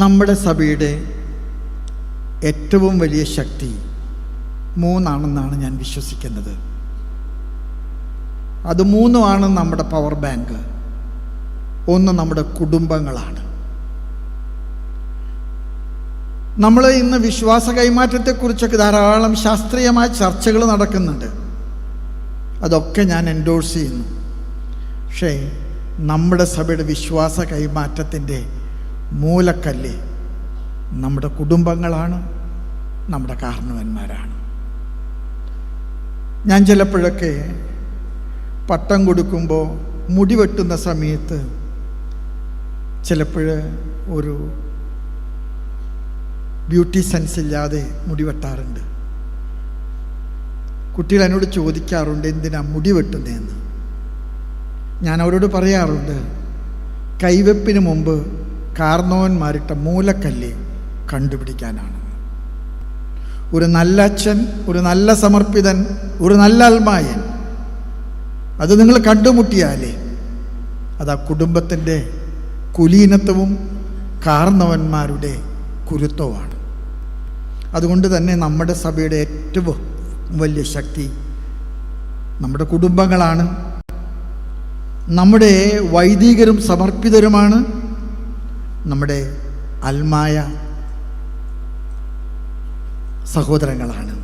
നമ്മുടെ സഭയുടെ ഏറ്റവും വലിയ ശക്തി 3 ആണെന്നാണ് ഞാൻ വിശ്വസിക്കുന്നത്. അത് 3 നമ്മുടെ പവർ ബാങ്ക്. ഒന്ന് നമ്മുടെ കുടുംബങ്ങളാണ്. നമ്മൾ ഇന്ന് വിശ്വാസ കൈമാറ്റത്തെക്കുറിച്ചൊക്കെ ധാരാളം ശാസ്ത്രീയമായ ചർച്ചകൾ നടക്കുന്നുണ്ട്. അതൊക്കെ ഞാൻ എൻഡോഴ്സ് ചെയ്യുന്നു. പക്ഷേ നമ്മുടെ സഭയുടെ വിശ്വാസ കൈമാറ്റത്തിൻ്റെ മൂലക്കല്ല് നമ്മുടെ കുടുംബങ്ങളാണ്, നമ്മുടെ കാരണവന്മാരാണ്. ഞാൻ ചിലപ്പോഴൊക്കെ പട്ടം കൊടുക്കുമ്പോൾ മുടി വെട്ടുന്ന സമയത്ത് ചിലപ്പോൾ ഒരു ബ്യൂട്ടി സെൻസ് ഇല്ലാതെ മുടി വെട്ടാറുണ്ട്. കുട്ടികൾ എന്നോട് ചോദിക്കാറുണ്ട്, എന്തിനാ മുടി വെട്ടുന്നതെന്ന്. ഞാൻ അവരോട് പറയാറുണ്ട്, കൈവെപ്പിന് മുമ്പ് കാരണവന്മാരിട്ട മൂലക്കല്ല് കണ്ടുപിടിക്കാനാണ്. ഒരു നല്ല അച്ഛൻ, ഒരു നല്ല സമർപ്പിതൻ, ഒരു നല്ല അൽമായൻ, അത് നിങ്ങൾ കണ്ടുമുട്ടിയാലേ അത് ആ കുടുംബത്തിൻ്റെ കുലീനത്വവും കാരണവന്മാരുടെ കുരുത്വമാണ്. അതുകൊണ്ട് തന്നെ നമ്മുടെ സഭയുടെ ഏറ്റവും വലിയ ശക്തി നമ്മുടെ കുടുംബങ്ങളാണ്. നമ്മുടെ വൈദികരും സമർപ്പിതരുമാണ്. നമ്മുടെ അൽമായ സഹോദരങ്ങളാണ്.